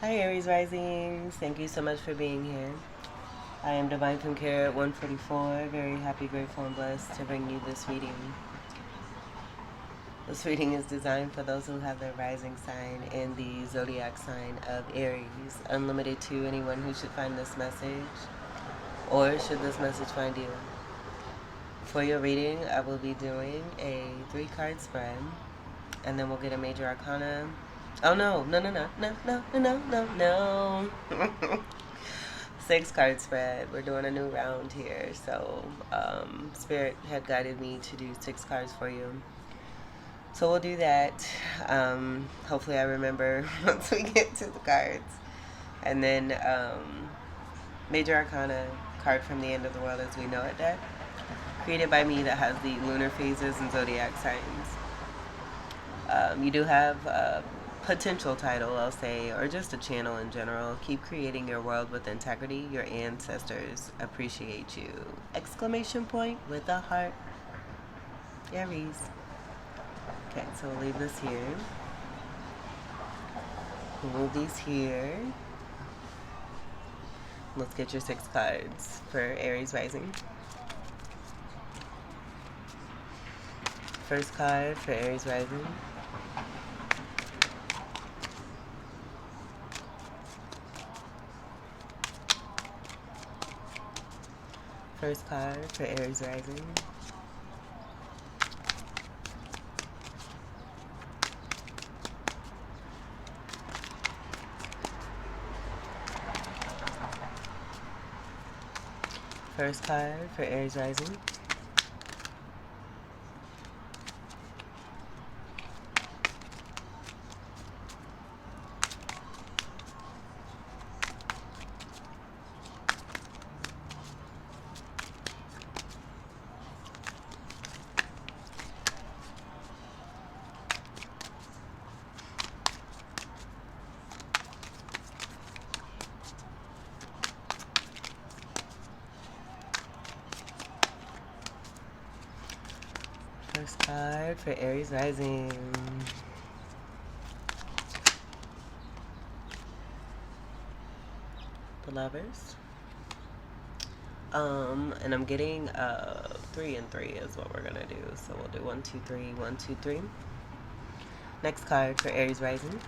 Hi Aries Risings, thank you so much for being here. I am Divine from Care at 144, very happy, grateful, and blessed to bring you this reading. This reading is designed for those who have their rising sign in the zodiac sign of Aries, unlimited to anyone who should find this message, or should this message find you. For your reading, I will be doing a 3-card spread, and then we'll get a major arcana. Oh no, no, no, no, no, no, no, no, no, no. 6-card spread. We're doing a new round here. So Spirit had guided me to do 6 cards for you. So we'll do that. Hopefully I remember once we get to the cards. And then Major Arcana, card from the end of the world as we know it deck. Created by me that has the lunar phases and zodiac signs. You do have potential title, I'll say, or just a channel in general. Keep creating your world with integrity. Your ancestors appreciate you. Exclamation point with a heart. Aries. Okay, so we'll leave this here. We'll move these here. Let's get your 6 cards for Aries rising. First card for Aries rising. First card for Aries rising. First card for Aries rising. First card for Aries rising. The Lovers. And I'm getting 3 and 3 is what we're gonna do. So we'll do 1, 2, 3, 1, 2, 3. Next card for Aries rising.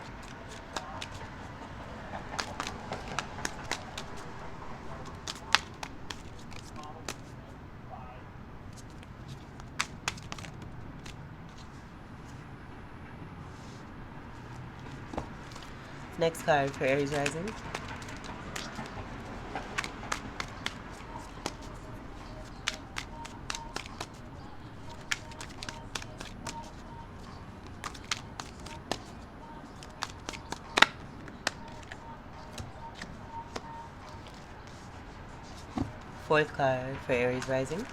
Next card for Aries rising. Fourth card for Aries rising.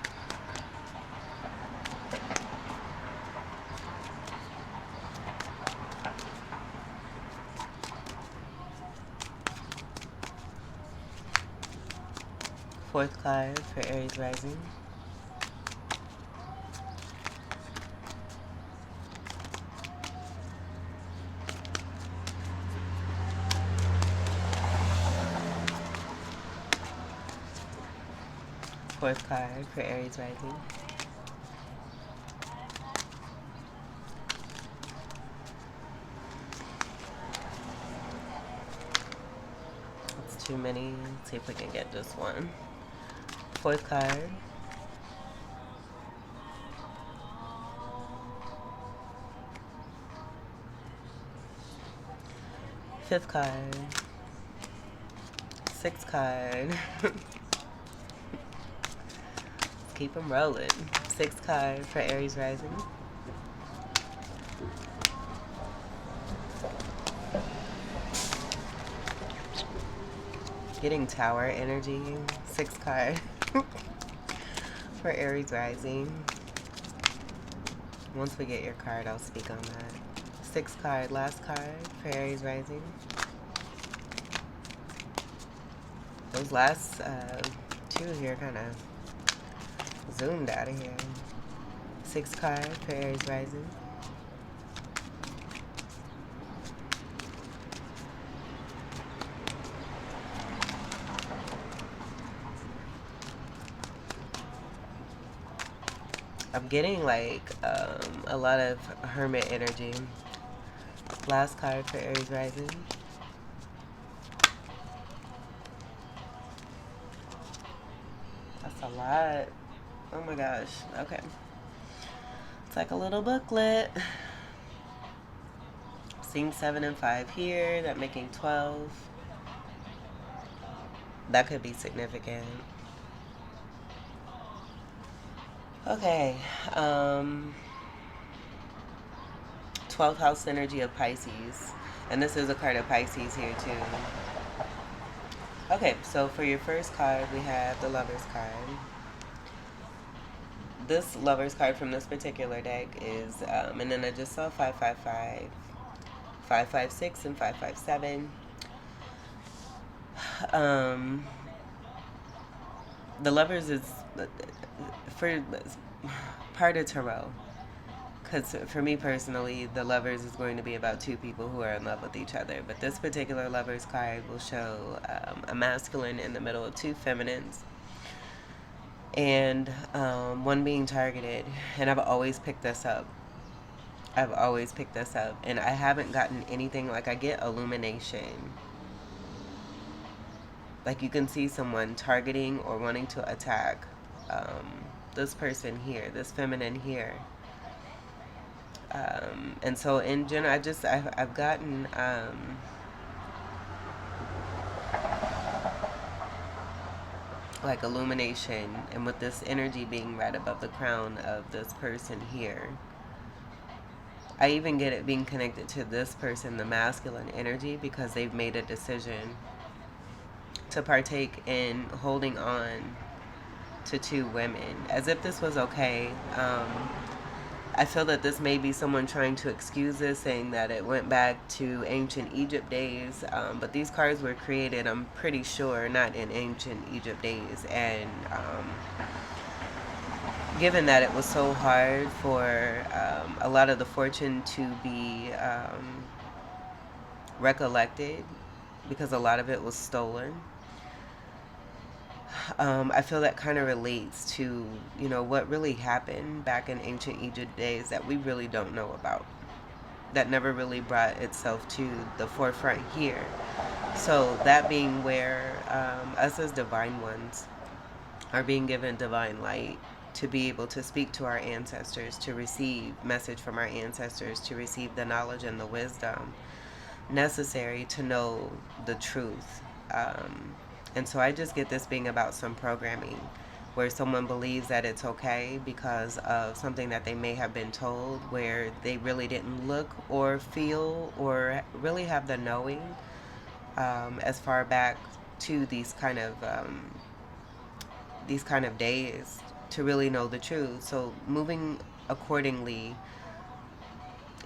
Fourth card for Aries rising. Fourth card for Aries rising. That's too many. Let's see if we can get just one. Fourth card. Fifth card. Sixth card. Keep them rolling. Sixth card for Aries rising. Getting Tower energy. Sixth card for Aries rising. Once we get your card, I'll speak on that. Sixth card, last card for Aries rising. Those last 2 here kind of zoomed out of here. Sixth card for Aries rising. I'm getting like a lot of hermit energy. Last card for Aries rising. That's a lot. Oh my gosh. Okay. It's like a little booklet. Seeing 7 and 5 here. That making 12. That could be significant. Okay. 12th house energy of Pisces. And this is a card of Pisces here too. Okay, so for your first card, we have the Lover's card. This Lover's card from this particular deck is, and then I just saw 555, 556, and 557. The Lovers is for part of tarot. Because for me personally, the Lovers is going to be about two people who are in love with each other. But this particular Lovers card will show a masculine in the middle of two feminines. And one being targeted. And I've always picked this up. And I haven't gotten anything. Like, I get illumination. Like, you can see someone targeting or wanting to attack this person here, this feminine here. And so in general, I've gotten like illumination, and with this energy being right above the crown of this person here, I even get it being connected to this person, the masculine energy, because they've made a decision to partake in holding on to two women, as if this was okay. I feel that this may be someone trying to excuse this, saying that it went back to ancient Egypt days. But these cards were created, I'm pretty sure, not in ancient Egypt days. And given that it was so hard for a lot of the fortune to be recollected, because a lot of it was stolen, I feel that kind of relates to, you know, what really happened back in ancient Egypt days that we really don't know about. That never really brought itself to the forefront here. So that being where us as divine ones are being given divine light to be able to speak to our ancestors, to receive message from our ancestors, to receive the knowledge and the wisdom necessary to know the truth. And so I just get this being about some programming where someone believes that it's okay because of something that they may have been told, where they really didn't look or feel or really have the knowing as far back to these kind of days to really know the truth. So moving accordingly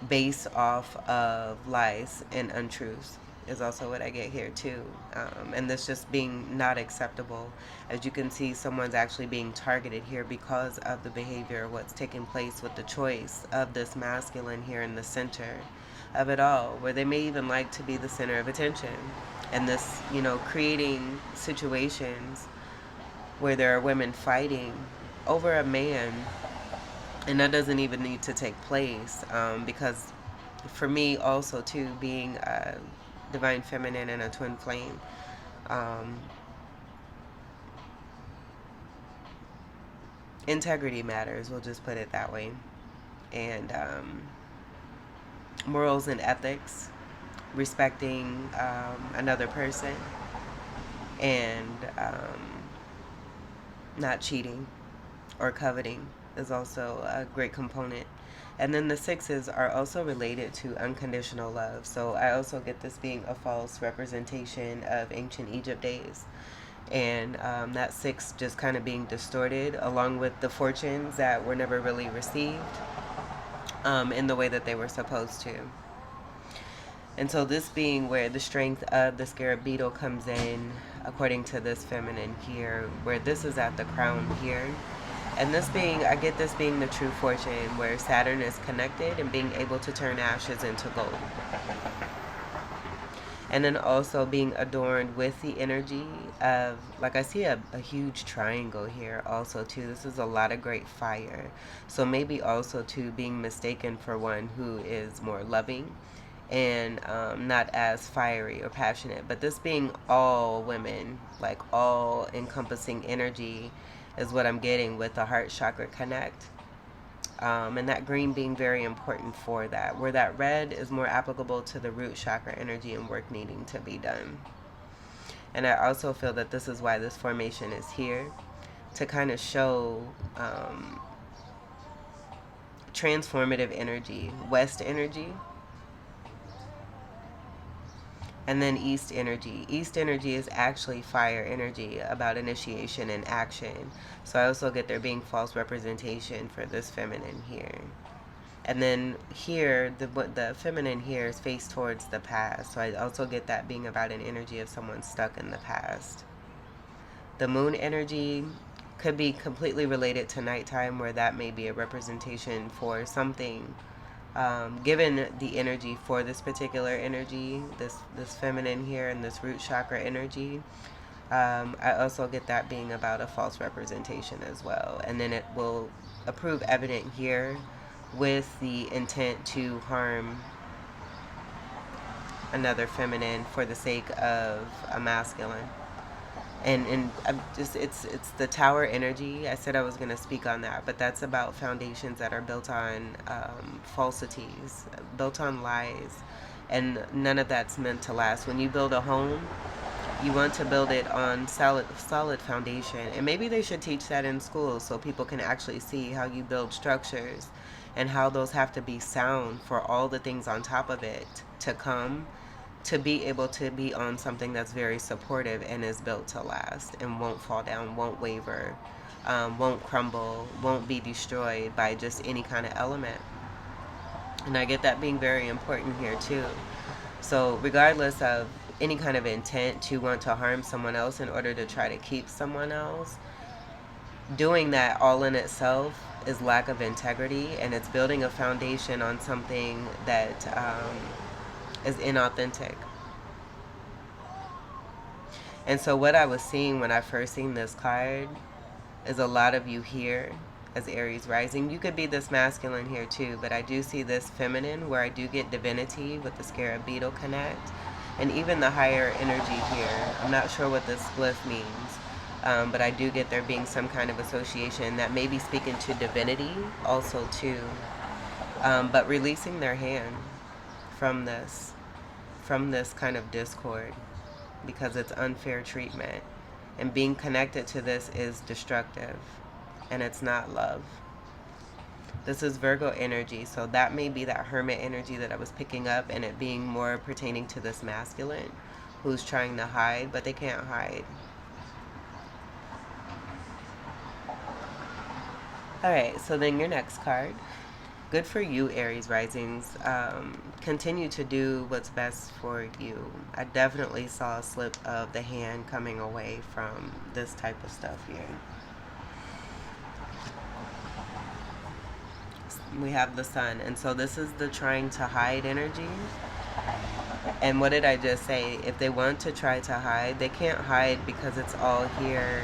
based off of lies and untruths is also what I get here too. And this just being not acceptable. As you can see, someone's actually being targeted here because of the behavior, what's taking place with the choice of this masculine here in the center of it all, where they may even like to be the center of attention. And this, you know, creating situations where there are women fighting over a man, and that doesn't even need to take place, because for me also too, being divine feminine and a twin flame, integrity matters, we'll just put it that way. And morals and ethics, respecting another person, and not cheating or coveting is also a great component. And then the sixes are also related to unconditional love. So I also get this being a false representation of ancient Egypt days. And that six just kind of being distorted, along with the fortunes that were never really received in the way that they were supposed to. And so this being where the strength of the scarab beetle comes in, according to this feminine here, where this is at the crown here. And this being, I get this being the true fortune, where Saturn is connected and being able to turn ashes into gold. And then also being adorned with the energy of, like, I see a huge triangle here also too. This is a lot of great fire. So maybe also too being mistaken for one who is more loving and not as fiery or passionate. But this being all women, like all encompassing energy, is what I'm getting with the heart chakra connect. And that green being very important for that, where that red is more applicable to the root chakra energy and work needing to be done. And I also feel that this is why this formation is here, to kind of show transformative energy, west energy, and then east energy. East energy is actually fire energy, about initiation and action. So I also get there being false representation for this feminine here. And then here, the feminine here is faced towards the past. So I also get that being about an energy of someone stuck in the past. The moon energy could be completely related to nighttime, where that may be a representation for something. Given the energy for this particular energy, this feminine here and this root chakra energy, I also get that being about a false representation as well. And then it will prove evident here with the intent to harm another feminine for the sake of a masculine. And I'm just, it's the tower energy. I said I was going to speak on that, but that's about foundations that are built on falsities, built on lies, and none of that's meant to last. When you build a home, you want to build it on solid foundation, and maybe they should teach that in schools so people can actually see how you build structures and how those have to be sound for all the things on top of it to come, to be able to be on something that's very supportive and is built to last and won't fall down, won't waver, won't crumble, won't be destroyed by just any kind of element. And I get that being very important here too. So regardless of any kind of intent to want to harm someone else in order to try to keep someone else, doing that all in itself is lack of integrity, and it's building a foundation on something that is inauthentic. And so what I was seeing when I first seen this card is a lot of you here as Aries rising. You could be this masculine here too, but I do see this feminine where I do get divinity with the scarab beetle connect, and even the higher energy here. I'm not sure what this glyph means, but I do get there being some kind of association that may be speaking to divinity also too, but releasing their hand from this kind of discord, because it's unfair treatment, and being connected to this is destructive, and it's not love. This is Virgo energy, so that may be that hermit energy that I was picking up, and it being more pertaining to this masculine who's trying to hide, but they can't hide. Alright, so then your next card. Good for you, Aries risings. Continue to do what's best for you. I definitely saw a slip of the hand coming away from this type of stuff here. We have the sun, and so this is the trying to hide energy. And what did I just say? If they want to try to hide, they can't hide because it's all here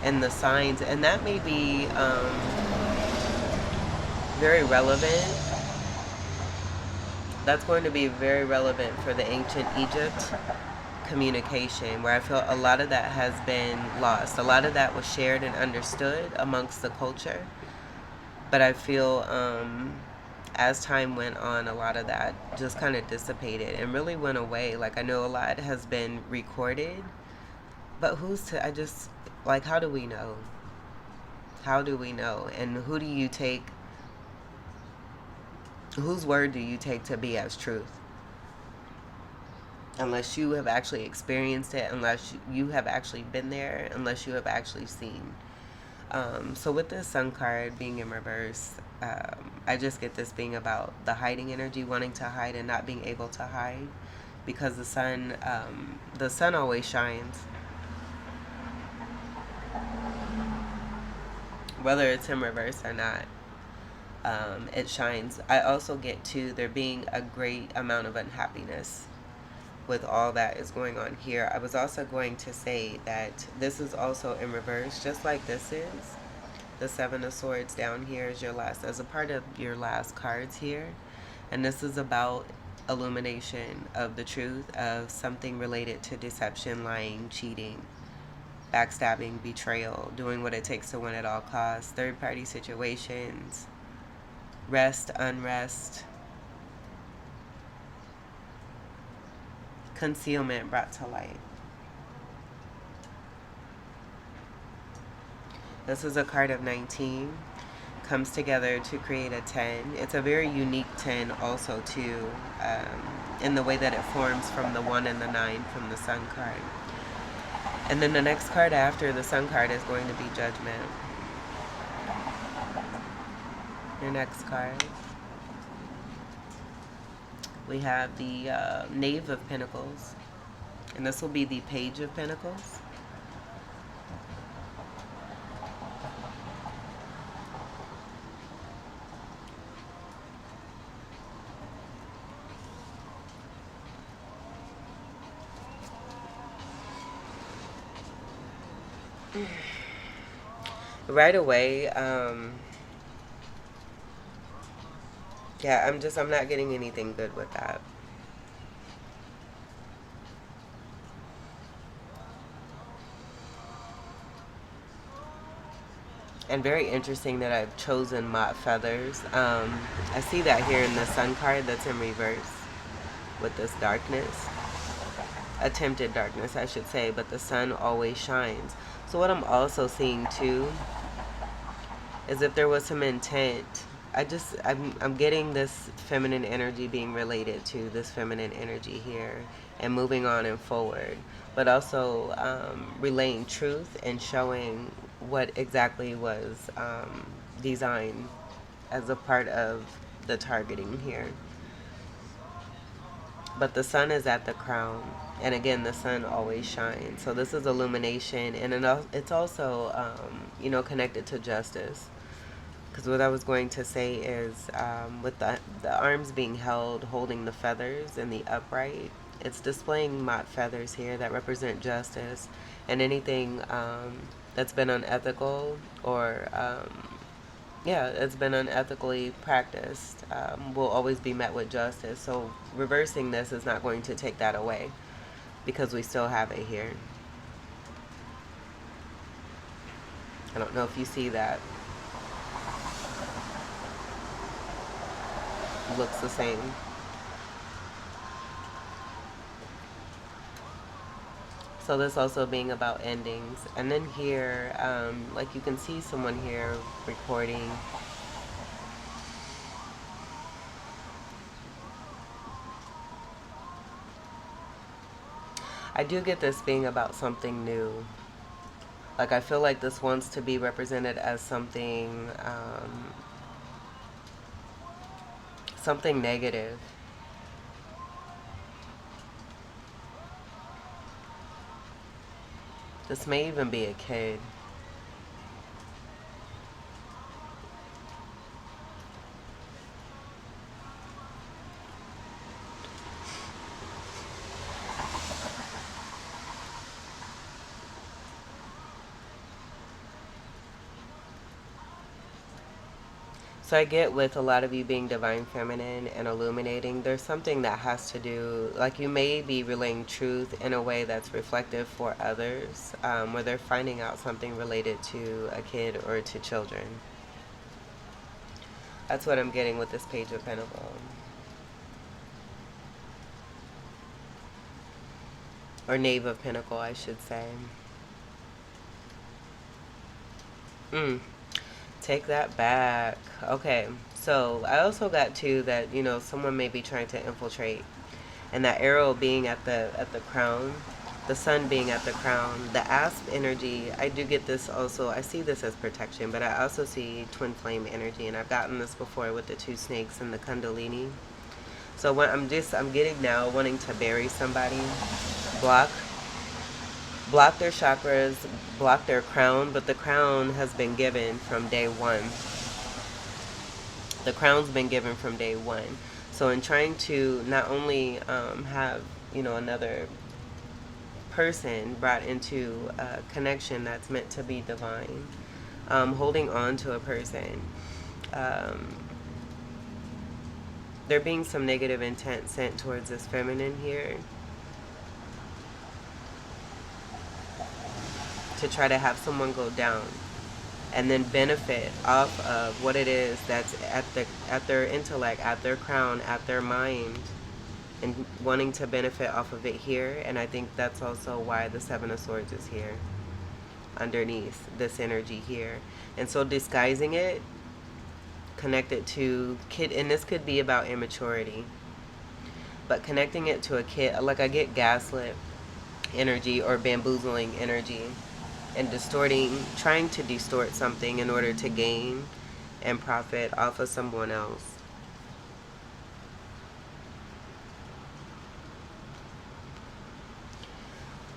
in the signs, and that may be very relevant. That's going to be very relevant for the ancient Egypt communication, where I feel a lot of that has been lost. A lot of that was shared and understood amongst the culture, but I feel as time went on, a lot of that just kind of dissipated and really went away. Like, I know a lot has been recorded, but who's to, I just, like, how do we know? How do we know? And who do you take, whose word do you take to be as truth? Unless you have actually experienced it, unless you have actually been there, unless you have actually seen. So with this sun card being in reverse, I just get this being about the hiding energy, wanting to hide and not being able to hide, because the sun always shines, whether it's in reverse or not. It shines. I also get to there being a great amount of unhappiness with all that is going on here. I was also going to say that this is also in reverse, just like this is. The Seven of Swords down here is your last, as a part of your last cards here. And this is about illumination of the truth of something related to deception, lying, cheating, backstabbing, betrayal, doing what it takes to win at all costs, third-party situations, rest, unrest, concealment brought to light. This is a card of 19. Comes together to create a 10. It's a very unique 10 also too, in the way that it forms from the 1 and the 9 from the Sun card. And then the next card after the Sun card is going to be Judgment. Your next card. We have the Knave of Pentacles. And this will be the Page of Pentacles. Right away, yeah, I'm not getting anything good with that. And very interesting that I've chosen Mott Feathers. I see that here in the Sun card that's in reverse with this darkness. Attempted darkness, I should say, but the sun always shines. So what I'm also seeing too is if there was some intent, I'm getting this feminine energy being related to this feminine energy here and moving on and forward, but also relaying truth and showing what exactly was designed as a part of the targeting here. But the sun is at the crown. And again, the sun always shines. So this is illumination. And it's also, you know, connected to justice. Because what I was going to say is with the arms being held, holding the feathers in the upright, it's displaying Mott feathers here that represent justice. And anything that's been unethical or yeah, it's been unethically practiced, will always be met with justice. So reversing this is not going to take that away because we still have it here. I don't know if you see that. It looks the same. So this also being about endings. And then here, like you can see someone here recording. I do get this being about something new. Like I feel like this wants to be represented as something, something negative. This may even be a kid. So I get with a lot of you being divine feminine and illuminating, there's something that has to do, like you may be relaying truth in a way that's reflective for others, where they're finding out something related to a kid or to children. That's what I'm getting with this Page of Pentacles. Or Knave of Pentacles, I should say. Take that back. Okay, so I also got too that, you know, someone may be trying to infiltrate, and that arrow being at the crown, the sun being at the crown, the asp energy. I do get this also. I see this as protection, but I also see twin flame energy, and I've gotten this before with the 2 snakes and the kundalini. So what I'm getting now, wanting to bury somebody, block their chakras, block their crown, but the crown has been given from day one. The crown's been given from day one. So in trying to not only have another person brought into a connection that's meant to be divine. Holding on to a person. There being some negative intent sent towards this feminine here to try to have someone go down and then benefit off of what it is that's at their intellect, at their crown, at their mind, and wanting to benefit off of it here. And I think that's also why the Seven of Swords is here underneath this energy here. And so disguising it, connected to kid, and this could be about immaturity, but connecting it to a kid, like I get gaslit energy or bamboozling energy, and trying to distort something in order to gain and profit off of someone else.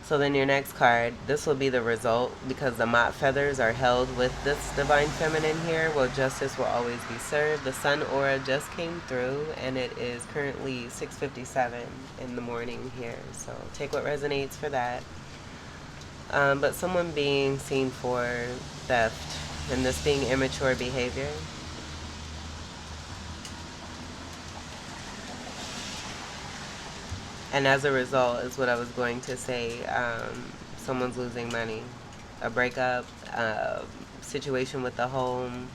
So then your next card, this will be the result, because the mott feathers are held with this divine feminine here. Well, justice will always be served. The sun aura just came through, and it is currently 6:57 in the morning here. So take what resonates for that. But someone being seen for theft, and this being immature behavior. And as a result, is what I was going to say, someone's losing money. A breakup, situation with the home,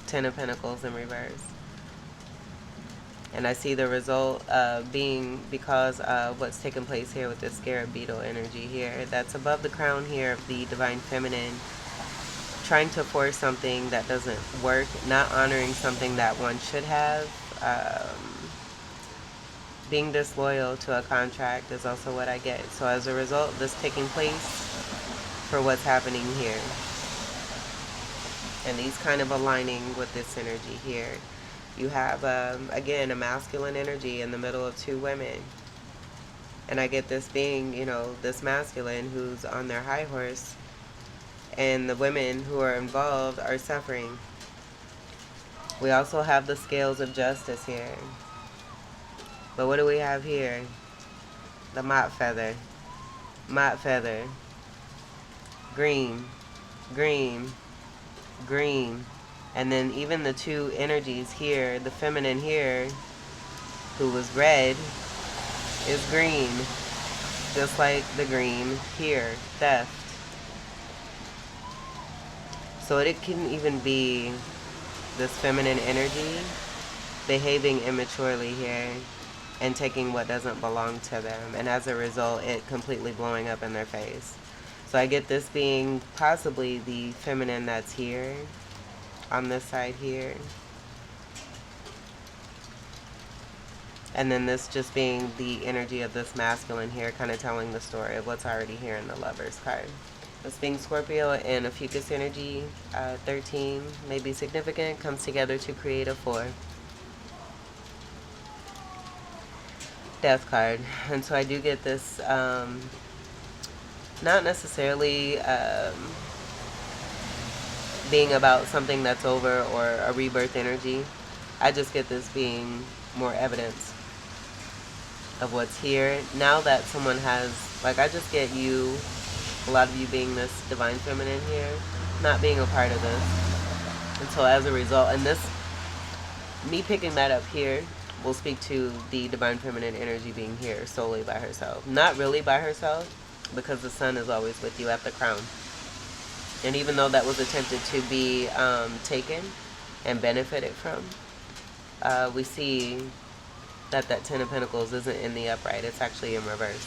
10 of Pentacles in reverse. And I see the result being because of what's taking place here with this scarab beetle energy here. That's above the crown here of the divine feminine. Trying to force something that doesn't work. Not honoring something that one should have. Being disloyal to a contract is also what I get. So as a result, this taking place for what's happening here. And these kind of aligning with this energy here. You have, again, a masculine energy in the middle of two women. And I get this being, this masculine who's on their high horse. And the women who are involved are suffering. We also have the scales of justice here. But what do we have here? The mott feather. Mott feather. Green. Green. Green. And then even the two energies here, the feminine here, who was red, is green. Just like the green here, theft. So it can even be this feminine energy behaving immaturely here and taking what doesn't belong to them, and as a result it completely blowing up in their face. So I get this being possibly the feminine that's here on this side here, and then this just being the energy of this masculine here, kind of telling the story of what's already here in the Lovers card. This being Scorpio and a Fucus energy, 13 may be significant, comes together to create a 4. Death card. And so I do get this, not necessarily being about something that's over or a rebirth energy. I just get this being more evidence of what's here. Now that someone has, like, I just get you, a lot of you being this divine feminine here, not being a part of this. And so as a result, and this, me picking that up here, will speak to the divine feminine energy being here solely by herself. Not really by herself, because the sun is always with you at the crown. And even though that was attempted to be taken and benefited from, we see that that 10 of Pentacles isn't in the upright. It's actually in reverse.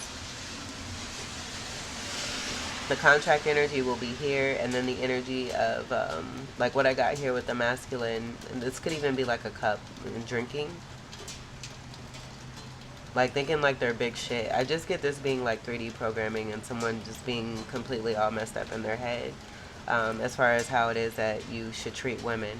The contract energy will be here, and then the energy of, like what I got here with the masculine, and this could even be like a cup and drinking. Like thinking like they're big shit. I just get this being like 3D programming and someone just being completely all messed up in their head as far as how it is that you should treat women.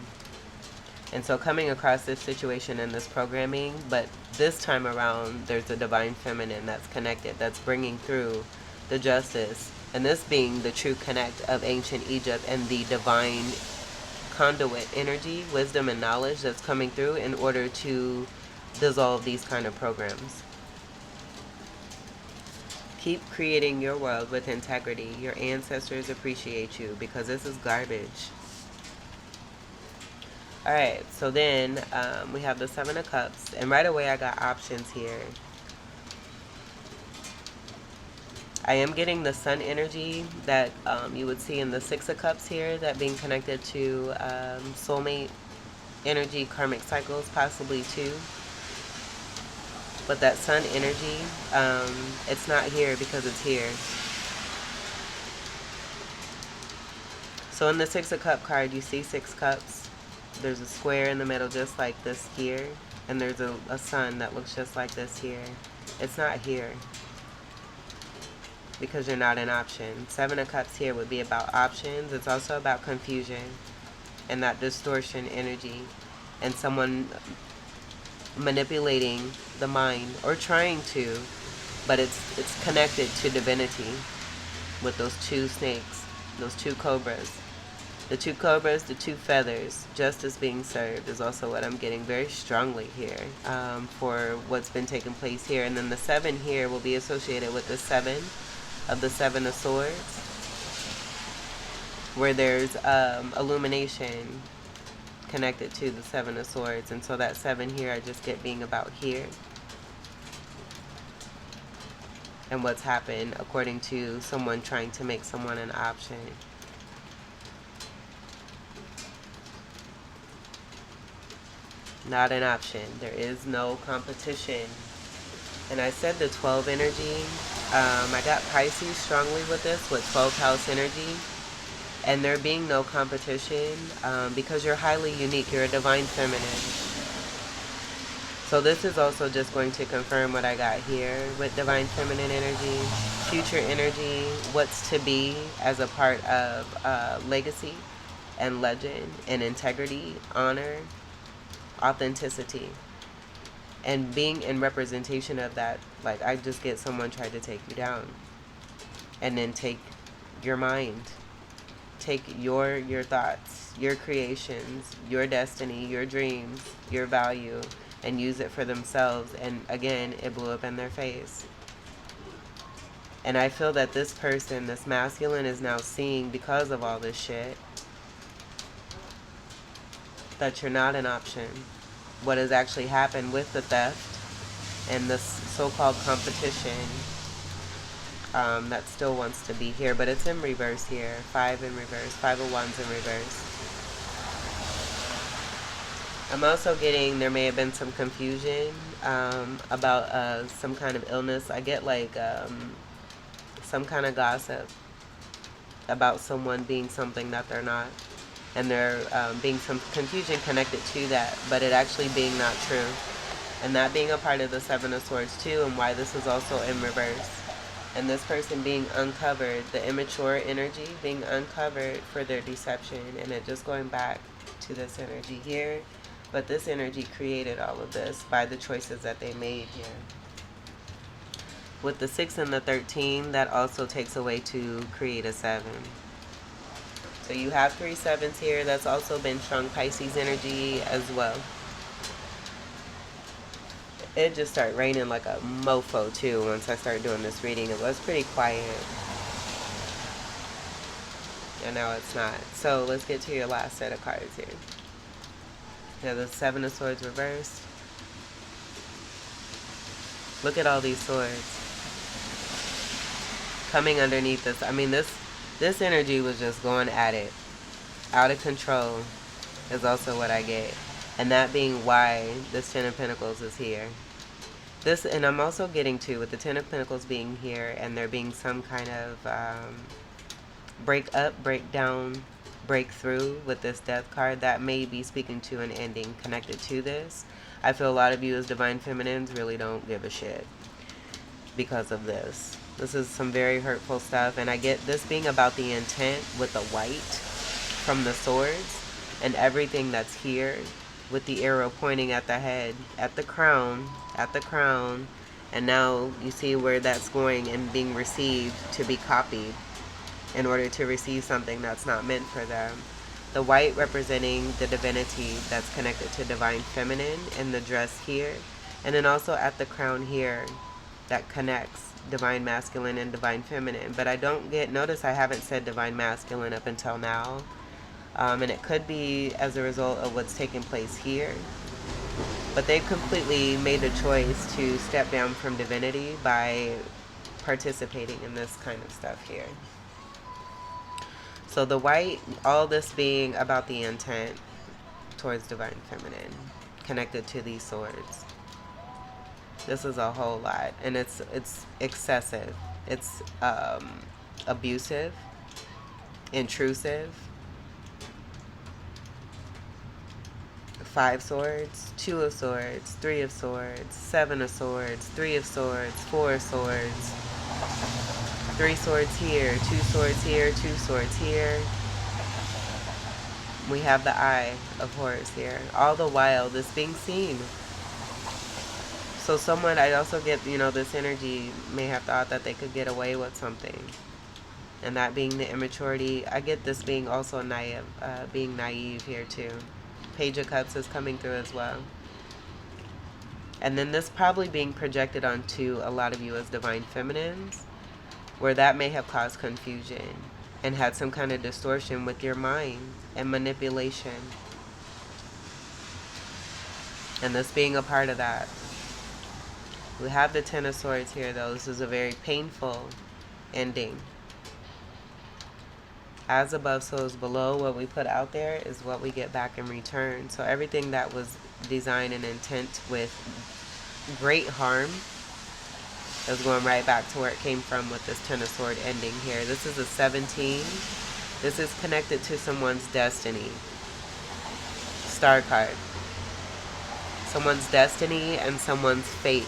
And so coming across this situation and this programming, but this time around there's a divine feminine that's connected, that's bringing through the justice. And this being the true connect of ancient Egypt and the divine conduit energy, wisdom and knowledge that's coming through in order to dissolve these kind of programs. Keep creating your world with integrity. Your ancestors appreciate you, because this is garbage. Alright, so then we have the Seven of Cups. And right away I got options here. I am getting the sun energy that you would see in the Six of Cups here, that being connected to soulmate energy, karmic cycles, possibly too. But that sun energy, it's not here because it's here. So in the Six of Cup card, you see 6 cups. There's a square in the middle just like this here. And there's a sun that looks just like this here. It's not here because you're not an option. 7 of Cups here would be about options. It's also about confusion and that distortion energy and someone manipulating the mind, or trying to, but it's connected to divinity with those 2 snakes, those 2 cobras. The 2 cobras, the 2 feathers, justice being served is also what I'm getting very strongly here for what's been taking place here. And then the 7 here will be associated with the 7 of the 7 of Swords, where there's illumination connected to the 7 of Swords. And so that 7 here I just get being about here and what's happened according to someone trying to make someone an option. Not an option. There is no competition. And I said the 12 energy. I got Pisces strongly with this, with 12th house energy. And there being no competition because you're highly unique. You're a divine feminine. So this is also just going to confirm what I got here with divine feminine energy, future energy, what's to be as a part of legacy and legend and integrity, honor, authenticity, and being in representation of that. Like, I just get someone tried to take you down and then take your mind, take your thoughts, your creations, your destiny, your dreams, your value, and use it for themselves. And again, it blew up in their face. And I feel that this person, this masculine, is now seeing, because of all this shit, that you're not an option. What has actually happened with the theft and this so-called competition that still wants to be here, but it's in reverse here. 5 in reverse, 5 of Wands in reverse. I'm also getting there may have been some confusion about some kind of illness. I get like some kind of gossip about someone being something that they're not. And there being some confusion connected to that, but it actually being not true. And that being a part of the 7 of Swords too, and why this is also in reverse. And this person being uncovered, the immature energy being uncovered for their deception, and it just going back to this energy here. But this energy created all of this by the choices that they made here. With the 6 and the 13, that also takes away to create a 7. So you have 3 7s here. That's also been strong Pisces energy as well. It just started raining like a mofo too once I started doing this reading. It was pretty quiet. And now it's not. So let's get to your last set of cards here. You have the 7 of Swords reversed. Look at all these swords coming underneath this. I mean, this energy was just going at it. Out of control is also what I get. And that being why this 10 of Pentacles is here. This, and I'm also getting to, with the 10 of Pentacles being here, and there being some kind of break up, break down, breakthrough with this Death card, that may be speaking to an ending connected to this. I feel a lot of you as divine feminines really don't give a shit because of this. This is some very hurtful stuff, and I get this being about the intent with the white from the swords and everything that's here with the arrow pointing at the head, at the crown, and now you see where that's going and being received to be copied in order to receive something that's not meant for them. The white representing the divinity that's connected to divine feminine in the dress here, and then also at the crown here, that connects divine masculine and divine feminine. But I don't get, notice I haven't said divine masculine up until now. And it could be as a result of what's taking place here. But they've completely made a choice to step down from divinity by participating in this kind of stuff here. So the white, all this being about the intent towards divine feminine, connected to these swords. This is a whole lot, and it's excessive. It's abusive, intrusive. 5 swords, 2 of swords, 3 of swords, 7 of swords, 3 of swords, 4 of swords, 3 swords here, 2 swords here, 2 swords here. We have the Eye of Horus here. All the while, this being seen. So someone, I also get, this energy may have thought that they could get away with something. And that being the immaturity. I get this being also naive, being naive here too. Page of Cups is coming through as well. And then this probably being projected onto a lot of you as divine feminines, where that may have caused confusion and had some kind of distortion with your mind and manipulation. And this being a part of that. We have the Ten of Swords here, though. This is a very painful ending. As above, so is below. What we put out there is what we get back in return. So everything that was designed and intent with great harm is going right back to where it came from with this Ten of Swords ending here. This is a 17. This is connected to someone's destiny. Star card. Someone's destiny and someone's fate.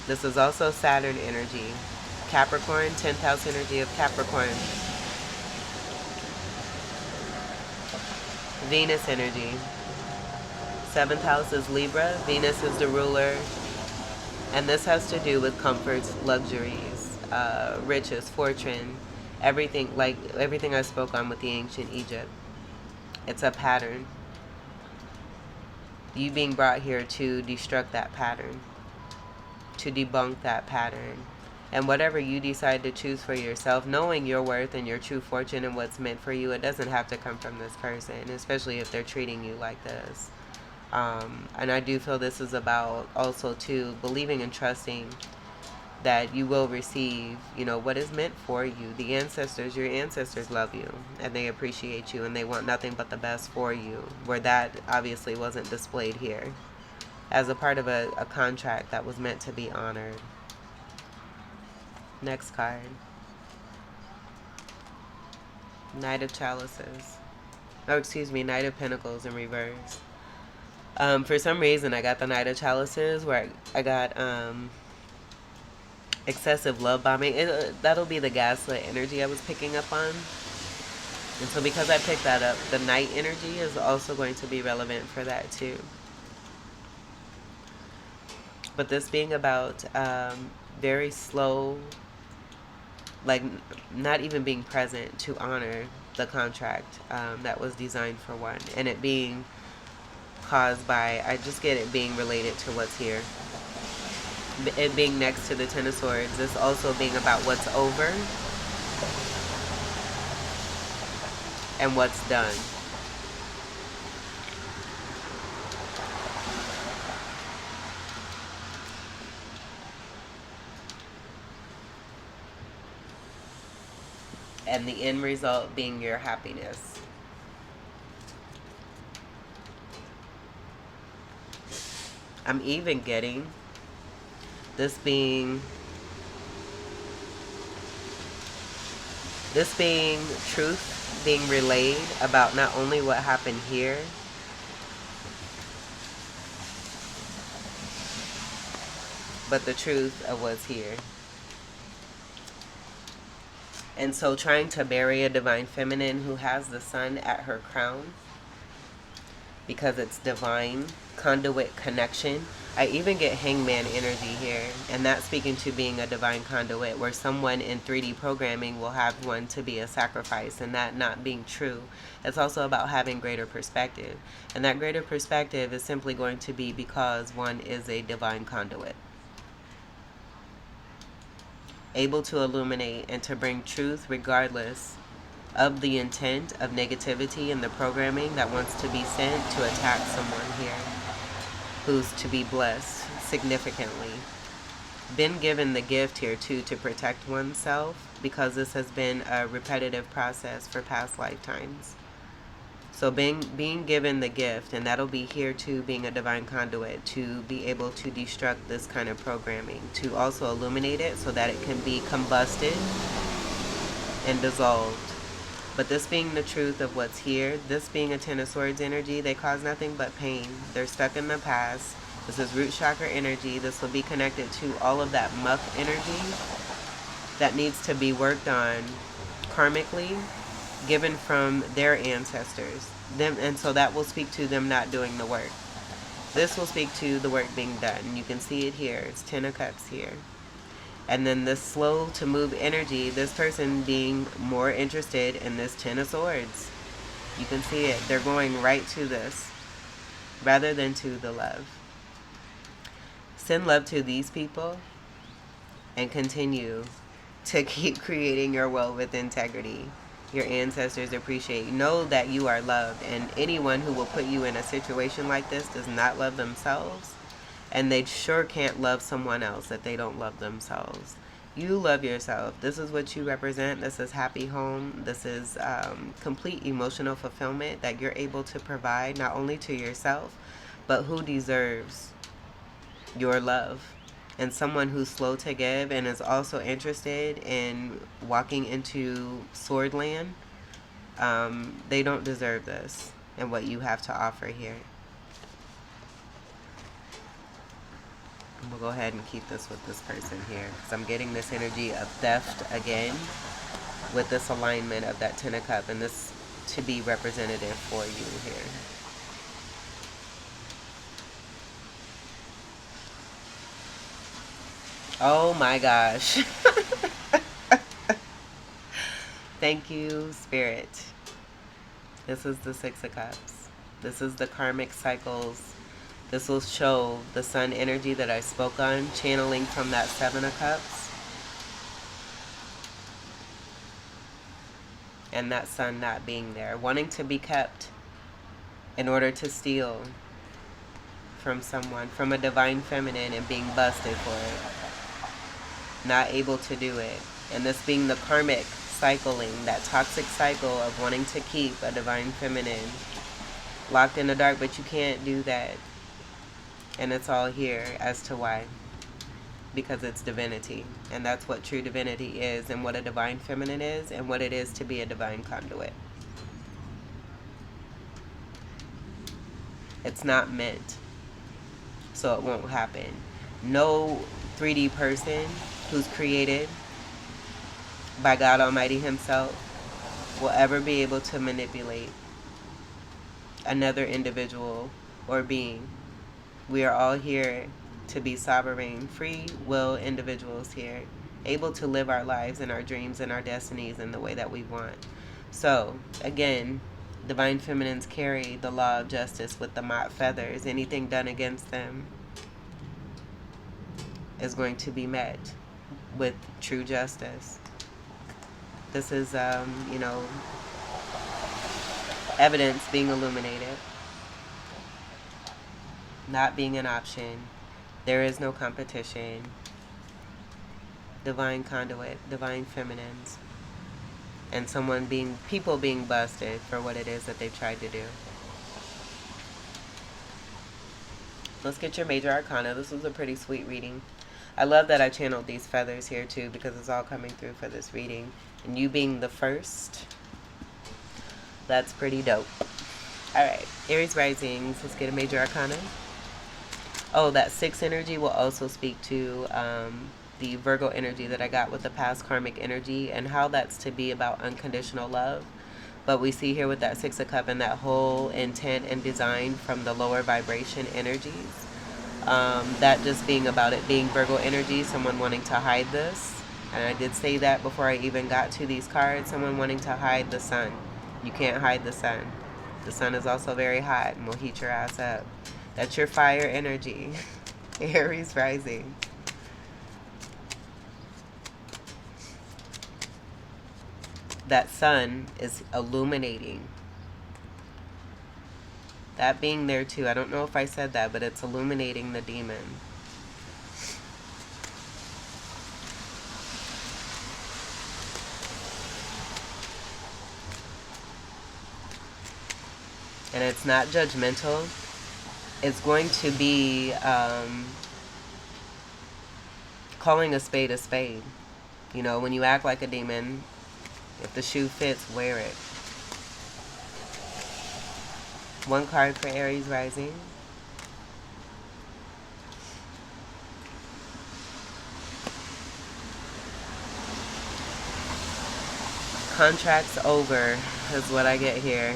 This is also Saturn energy. Capricorn, 10th house energy of Capricorn. Venus energy. 7th house is Libra. Venus is the ruler. And this has to do with comforts, luxuries, riches, fortune, everything, like everything I spoke on with the ancient Egypt. It's a pattern. You being brought here to destruct that pattern, to debunk that pattern. And whatever you decide to choose for yourself, knowing your worth and your true fortune and what's meant for you, it doesn't have to come from this person, especially if they're treating you like this. And I do feel this is about also too believing and trusting that you will receive, what is meant for you. The ancestors, your ancestors love you and they appreciate you and they want nothing but the best for you, where that obviously wasn't displayed here as a part of a contract that was meant to be honored. Next card. Knight of Chalices. Oh, excuse me, Knight of Pentacles in reverse. For some reason, I got the Knight of Chalices, where I got excessive love bombing. That'll be the gaslit energy I was picking up on. And so because I picked that up, the Knight energy is also going to be relevant for that too. But this being about very slow, like not even being present to honor the contract that was designed for one. And it being caused by, I just get it being related to what's here. It being next to the Ten of Swords. This also being about what's over and what's done. And the end result being your happiness. I'm even getting this being truth being relayed about not only what happened here, but the truth of what's here. And so trying to bury a divine feminine who has the sun at her crown, because it's divine conduit connection, I even get hangman energy here, and that's speaking to being a divine conduit, where someone in 3D programming will have one to be a sacrifice, and that not being true. It's also about having greater perspective, and that greater perspective is simply going to be because one is a divine conduit, able to illuminate and to bring truth regardless of the intent of negativity and the programming that wants to be sent to attack someone here who's to be blessed significantly. Been given the gift here too to protect oneself, because this has been a repetitive process for past lifetimes. So being given the gift, and that'll be here too, being a divine conduit, to be able to destruct this kind of programming, to also illuminate it so that it can be combusted and dissolved. But this being the truth of what's here, this being a Ten of Swords energy, they cause nothing but pain. They're stuck in the past. This is root chakra energy. This will be connected to all of that muck energy that needs to be worked on karmically, given from their ancestors. And so that will speak to them not doing the work. This will speak to the work being done. You can see it here. It's 10 of Cups here. And then this slow to move energy, this person being more interested in this Ten of Swords. You can see it. They're going right to this rather than to the love. Send love to these people and continue to keep creating your world with integrity. Your ancestors appreciate you. Know that you are loved, and anyone who will put you in a situation like this does not love themselves. And they sure can't love someone else that they don't love themselves. You love yourself. This is what you represent. This is happy home. This is complete emotional fulfillment that you're able to provide not only to yourself, but who deserves your love. And someone who's slow to give and is also interested in walking into Swordland, they don't deserve this and what you have to offer here. We'll go ahead and keep this with this person here, because I'm getting this energy of theft again with this alignment of that Ten of Cups, and this to be representative for you here. Oh my gosh. Thank you, Spirit. This is the Six of Cups. This is the karmic cycles. This will show the sun energy that I spoke on, channeling from that Seven of Cups. And that sun not being there. Wanting to be kept in order to steal from someone, from a divine feminine, and being busted for it. Not able to do it. And this being the karmic cycling, that toxic cycle of wanting to keep a divine feminine locked in the dark, but you can't do that. And it's all here as to why. Because it's divinity. And that's what true divinity is, and what a divine feminine is, and what it is to be a divine conduit. It's not meant. So it won't happen. No 3D person who's created by God Almighty Himself will ever be able to manipulate another individual or being. We are all here to be sovereign, free will individuals here, able to live our lives and our dreams and our destinies in the way that we want. So, again, divine feminines carry the law of justice with the mott feathers. Anything done against them is going to be met with true justice. This is, evidence being illuminated. Not being an option. There is no competition. Divine conduit, divine feminines. And people being busted for what it is that they've tried to do. Let's get your major arcana. This was a pretty sweet reading. I love that I channeled these feathers here too, because it's all coming through for this reading. And you being the first, that's pretty dope. Alright, Aries risings. Let's get a major arcana. Oh, that 6 energy will also speak to the Virgo energy that I got with the past karmic energy, and how that's to be about unconditional love. But we see here with that 6 of Cups and that whole intent and design from the lower vibration energies That just being about it being Virgo energy, someone wanting to hide this. And I did say that before I even got to these cards, someone wanting to hide the sun. You can't hide the sun. The sun is also very hot and will heat your ass up. That's your fire energy. Aries rising. That sun is illuminating. That being there too. I don't know if I said that, but it's illuminating the demon. And it's not judgmental. It's going to be calling a spade a spade. You know, when you act like a demon, if the shoe fits, wear it. One card for Aries rising. Contracts over is what I get here.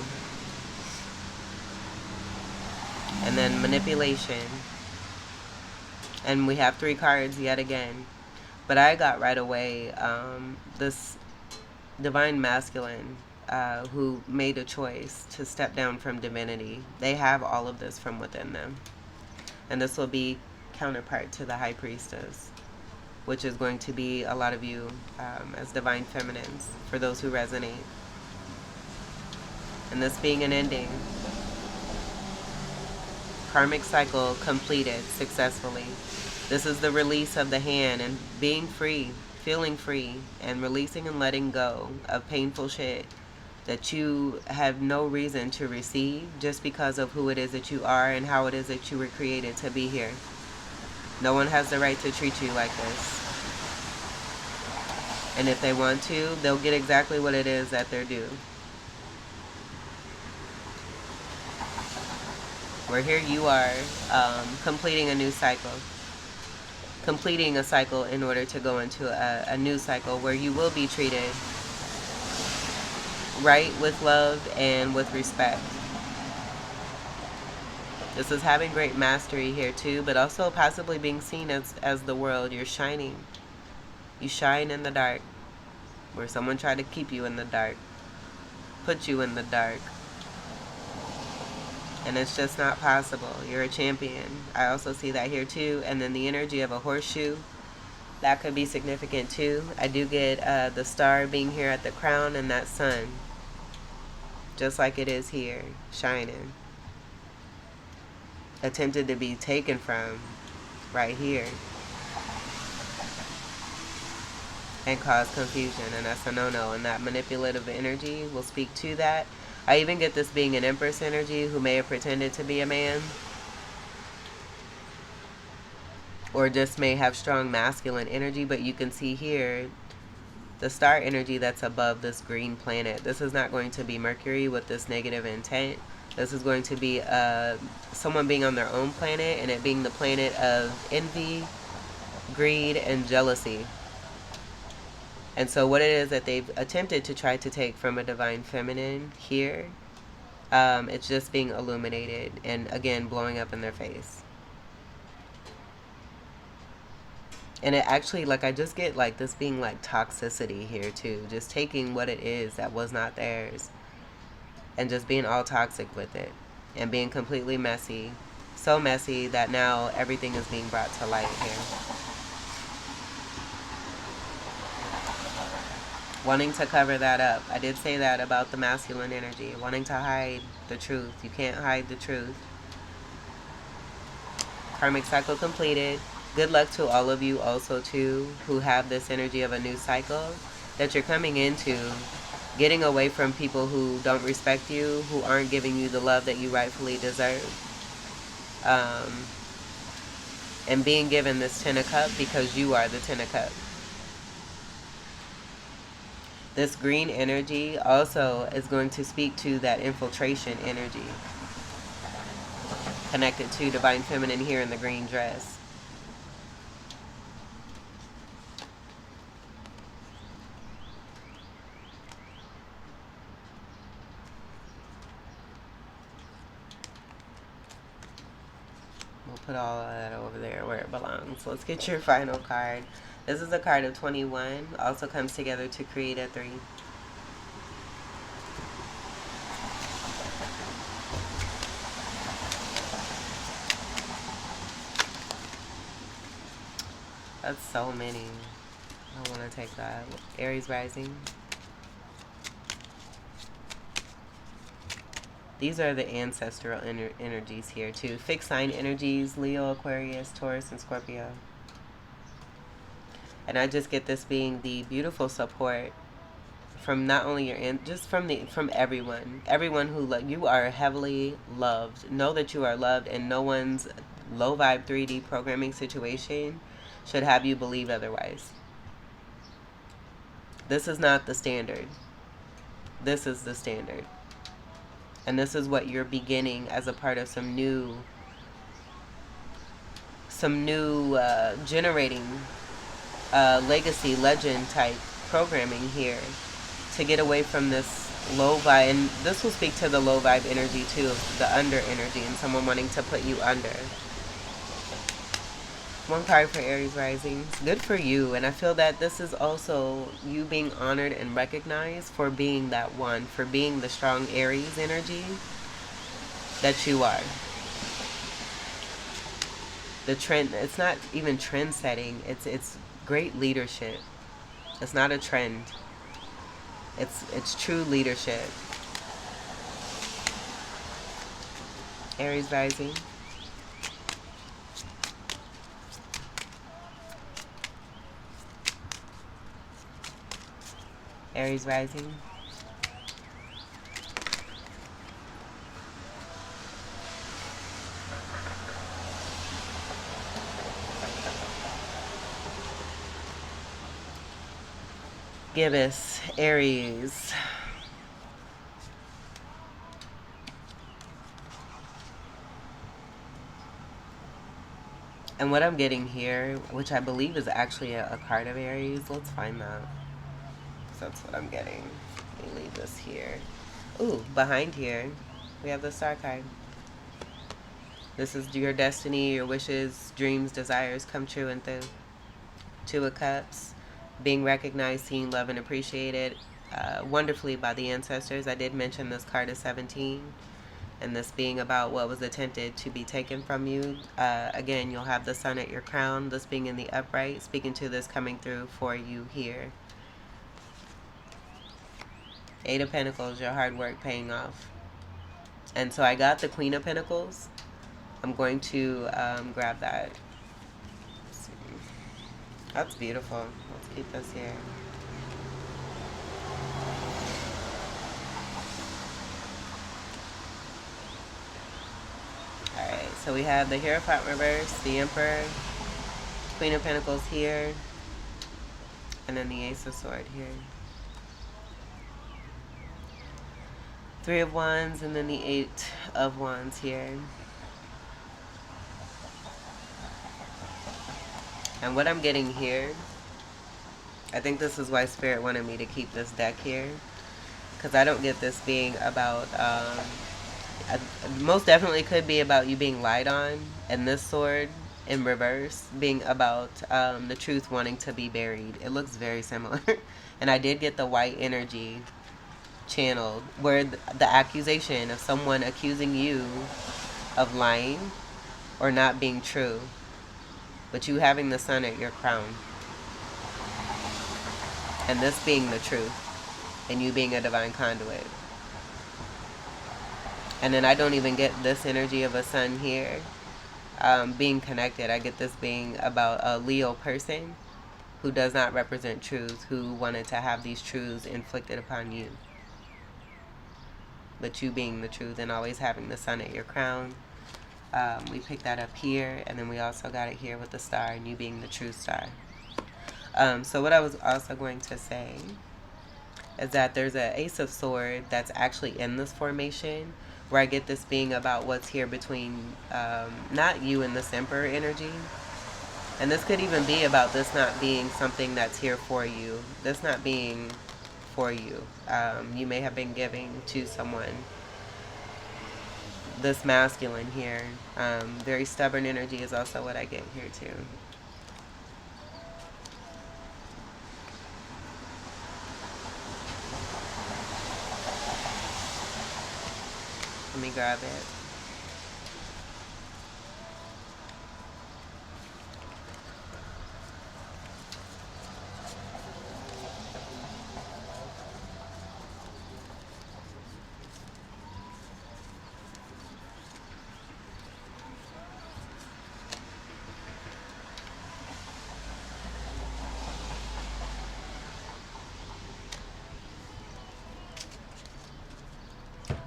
And then manipulation. And we have 3 cards yet again. But I got right away this divine masculine who made a choice to step down from divinity. They have all of this from within them. And this will be counterpart to the high priestess, which is going to be a lot of you as divine feminines, for those who resonate. And this being an ending. Karmic cycle completed successfully. This is the release of the hand and being free, feeling free, and releasing and letting go of painful shit that you have no reason to receive just because of who it is that you are and how it is that you were created to be here. No one has the right to treat you like this. And if they want to, they'll get exactly what it is that they're due. Where here you are completing a new cycle. Completing a cycle in order to go into a new cycle where you will be treated right, with love and with respect. This is having great mastery here too, but also possibly being seen as the world. You're shining. You shine in the dark. Where someone tried to keep you in the dark. Put you in the dark. And it's just not possible. You're a champion. I also see that here too. And then the energy of a horseshoe. That could be significant too. I do get the star being here at the crown and that sun. Just like it is here. Shining. Attempted to be taken from right here. And cause confusion. And that's a no-no. And that manipulative energy will speak to that. I even get this being an Empress energy who may have pretended to be a man. Or just may have strong masculine energy. But you can see here the star energy that's above this green planet. This is not going to be Mercury with this negative intent. This is going to be someone being on their own planet. And it being the planet of envy, greed, and jealousy. And so what it is that they've attempted to try to take from a divine feminine here, it's just being illuminated and, again, blowing up in their face. And it actually, like, I just get, like, this being, like, toxicity here, too. Just taking what it is that was not theirs and just being all toxic with it and being completely messy. So messy that now everything is being brought to light here. Wanting to cover that up. I did say that about the masculine energy. Wanting to hide the truth. You can't hide the truth. Karmic cycle completed. Good luck to all of you also too who have this energy of a new cycle that you're coming into. Getting away from people who don't respect you, who aren't giving you the love that you rightfully deserve. And being given this 10 of Cups because you are the 10 of Cups. This green energy also is going to speak to that infiltration energy. Connected to divine feminine here in the green dress. We'll put all of that over there where it belongs. Let's get your final card. This is a card of 21. Also comes together to create a 3. That's so many. I want to take that. Aries rising. These are the ancestral energies here too. Fixed sign energies, Leo, Aquarius, Taurus, and Scorpio. And I just get this being the beautiful support from not only your just from everyone who you are heavily loved. Know that you are loved, and no one's low vibe 3D programming situation should have you believe otherwise. This is not the standard. This is the standard. And this is what you're beginning as a part of some new generating legacy legend type programming here, to get away from this low vibe. And this will speak to the low vibe energy too, the under energy, and someone wanting to put you under. One card for Aries rising. Good for you. And I feel that this is also you being honored and recognized for being that one, for being the strong Aries energy that you are. The trend, it's not even trend setting, it's great leadership. It's not a trend. It's true leadership. Aries rising. Aries rising. Give us Aries. And what I'm getting here, which I believe is actually a card of Aries, let's find that. So that's what I'm getting. Let me leave this here. Ooh, behind here, we have the Star card. This is your destiny, your wishes, dreams, desires come true and through. 2 of Cups. Being recognized, seen, loved, and appreciated wonderfully by the ancestors. I did mention this card is 17. And this being about what was attempted to be taken from you. Again, you'll have the sun at your crown. This being in the upright, speaking to this coming through for you here. 8 of Pentacles, your hard work paying off. And so I got the Queen of Pentacles. I'm going to grab that. Let's see. That's beautiful. Let's keep this here. Alright, so we have the Hierophant reverse, the Emperor, Queen of Pentacles here, and then the Ace of Swords here. 3 of Wands, and then the 8 of Wands here. And what I'm getting here, I think this is why Spirit wanted me to keep this deck here, because I don't get this being about, most definitely could be about you being lied on, and this sword in reverse being about the truth wanting to be buried. It looks very similar. And I did get the white energy channeled, where the accusation of someone accusing you of lying or not being true, but you having the sun at your crown, and this being the truth, and you being a divine conduit. And then I don't even get this energy of a sun here being connected. I get this being about a Leo person who does not represent truth, who wanted to have these truths inflicted upon you. But you being the truth and always having the sun at your crown. We picked that up here, and then we also got it here with the star, and you being the true star. So what I was also going to say is that there's an Ace of Swords that's actually in this formation, where I get this being about what's here between not you and this Emperor energy. And this could even be about this not being something that's here for you. This not being for you. You may have been giving to someone this masculine here. Very stubborn energy is also what I get here too. Let me grab it.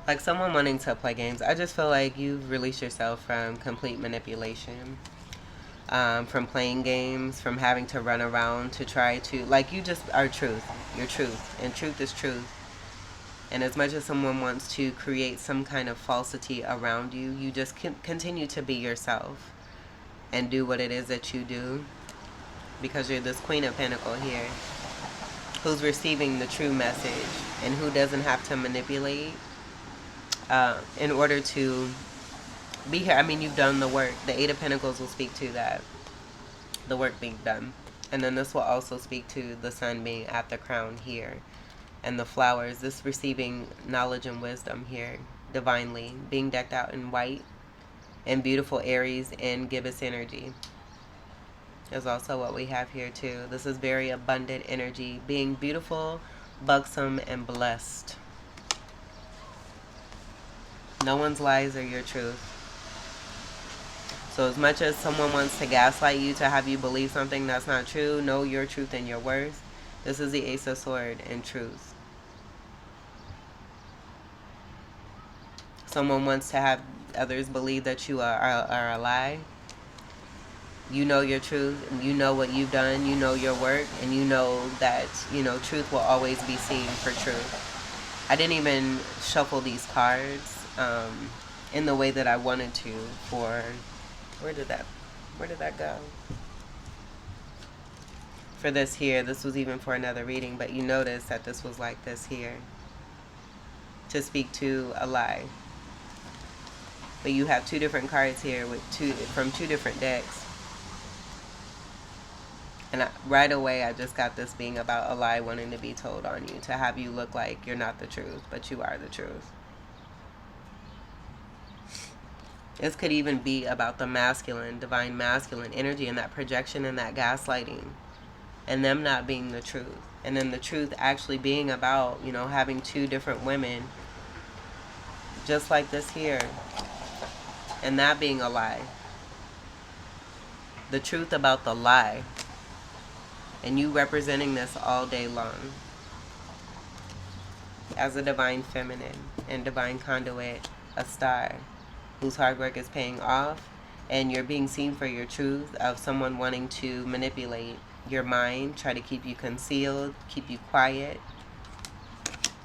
Like someone wanting to play games. I just feel like you've released yourself from complete manipulation. From playing games, from having to run around to try to, like, you just are truth. You're truth. And truth is truth. And as much as someone wants to create some kind of falsity around you, you just continue to be yourself and do what it is that you do, because you're this Queen of Pentacles here who's receiving the true message and who doesn't have to manipulate in order to be here. I mean, you've done the work. The Eight of Pentacles will speak to that, the work being done. And then this will also speak to the sun being at the crown here. And the flowers, this receiving knowledge and wisdom here, divinely, being decked out in white and beautiful Aries and gibbous energy is also what we have here too. This is very abundant energy, being beautiful, buxom, and blessed. No one's lies are your truth. So as much as someone wants to gaslight you to have you believe something that's not true, know your truth and your worth. This is the Ace of Swords and truth. Someone wants to have others believe that you are a lie. You know your truth, and you know what you've done, you know your work, and you know that, truth will always be seen for truth. I didn't even shuffle these cards in the way that I wanted to for... Where did that go? For this here, this was even for another reading, but you notice that this was like this here. To speak to a lie. But you have two different cards here with from two different decks. And right away, I just got this being about a lie wanting to be told on you, to have you look like you're not the truth, but you are the truth. This could even be about the masculine, divine masculine energy and that projection and that gaslighting and them not being the truth. And then the truth actually being about, having two different women just like this here. And that being a lie. The truth about the lie. And you representing this all day long. As a divine feminine and divine conduit, a star, whose hard work is paying off, and you're being seen for your truth of someone wanting to manipulate your mind, try to keep you concealed, keep you quiet,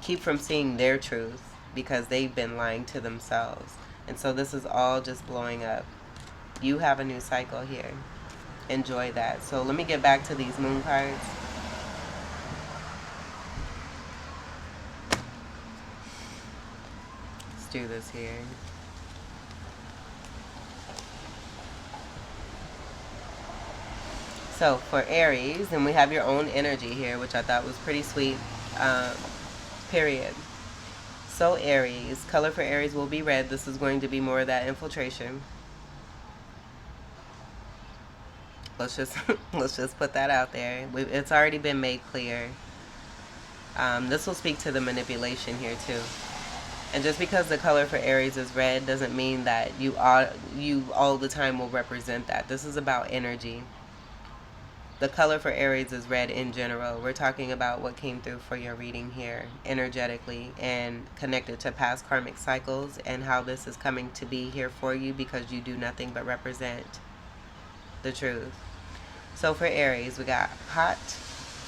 keep from seeing their truth because they've been lying to themselves. And so this is all just blowing up. You have a new cycle here. Enjoy that. So let me get back to these moon cards. Let's do this here. So for Aries, and we have your own energy here, which I thought was pretty sweet. Period. So Aries, color for Aries will be red. This is going to be more of that infiltration. Let's just put that out there. It's already been made clear. This will speak to the manipulation here too. And just because the color for Aries is red doesn't mean that you all the time will represent that. This is about energy. The color for Aries is red in general. We're talking about what came through for your reading here energetically and connected to past karmic cycles and how this is coming to be here for you because you do nothing but represent the truth. So for Aries, we got hot,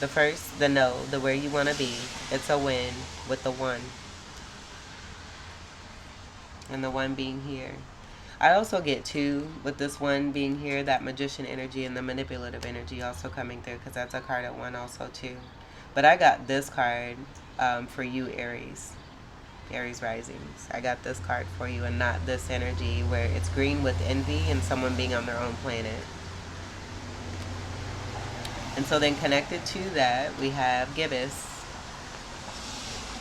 the first, the no, the where you want to be. It's a win with the one. And the one being here. I also get two with this one being here, that magician energy and the manipulative energy also coming through because that's a card at one also too. But I got this card for you, Aries. Aries risings. I got this card for you and not this energy where it's green with envy and someone being on their own planet. And so then connected to that, we have gibbous,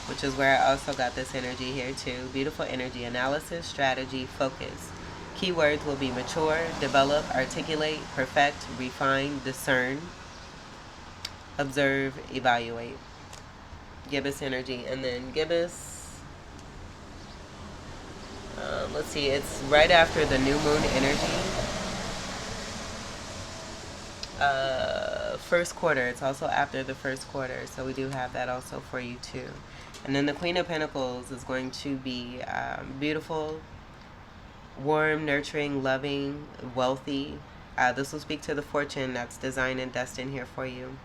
which is where I also got this energy here too. Beautiful energy, analysis, strategy, focus. Keywords will be mature, develop, articulate, perfect, refine, discern, observe, evaluate. Gibbous energy. And then gibbous, let's see, it's right after the new moon energy. First quarter, it's also after the first quarter, so we do have that also for you too. And then the Queen of Pentacles is going to be beautiful, warm, nurturing, loving, wealthy. This will speak to the fortune that's designed and destined here for you.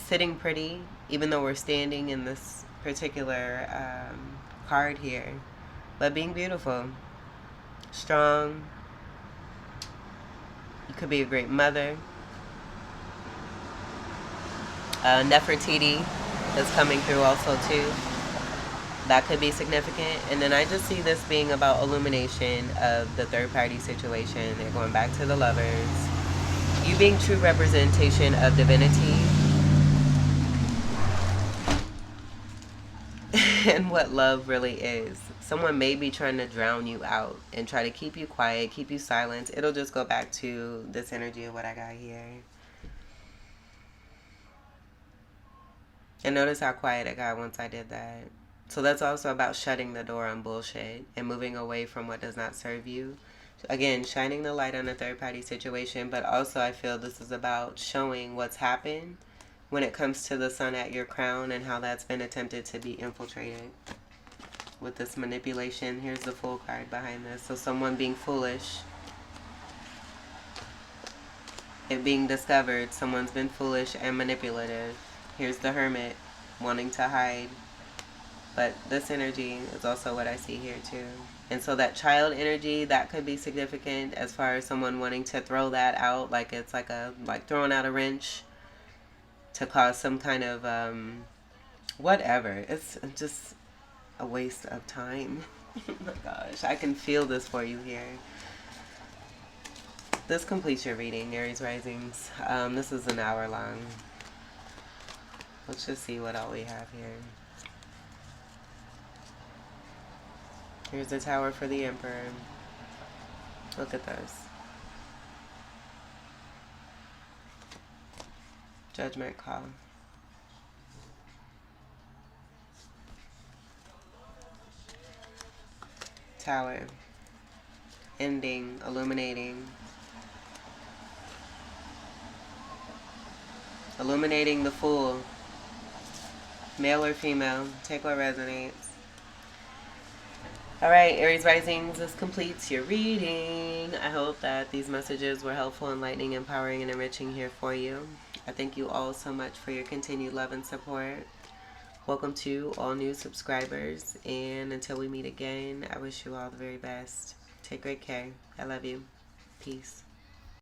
Sitting pretty, even though we're standing in this particular card here, but being beautiful, strong. You could be a great mother. Nefertiti is coming through also too. That could be significant. And then I just see this being about illumination of the third party situation. They're going back to the lovers. You being true representation of divinity. And what love really is. Someone may be trying to drown you out and try to keep you quiet, keep you silent. It'll just go back to this energy of what I got here. And notice how quiet it got once I did that. So that's also about shutting the door on bullshit and moving away from what does not serve you. Again, shining the light on a third party situation, but also I feel this is about showing what's happened when it comes to the sun at your crown and how that's been attempted to be infiltrated with this manipulation. Here's the Fool card behind this. So someone being foolish, it being discovered, someone's been foolish and manipulative. Here's the Hermit wanting to hide. But this energy is also what I see here too. And so that child energy, that could be significant as far as someone wanting to throw that out, like it's like throwing out a wrench to cause some kind of whatever. It's just a waste of time. Oh my gosh, I can feel this for you here. This completes your reading, Aries risings. This is an hour long. Let's just see what all we have here. Here's the Tower for the Emperor. Look at this. Judgment call. Tower. Ending. Illuminating. Illuminating the Fool. Male or female. Take what resonates. Alright, Aries risings, this completes your reading. I hope that these messages were helpful, enlightening, empowering, and enriching here for you. I thank you all so much for your continued love and support. Welcome to all new subscribers. And until we meet again, I wish you all the very best. Take great care. I love you. Peace.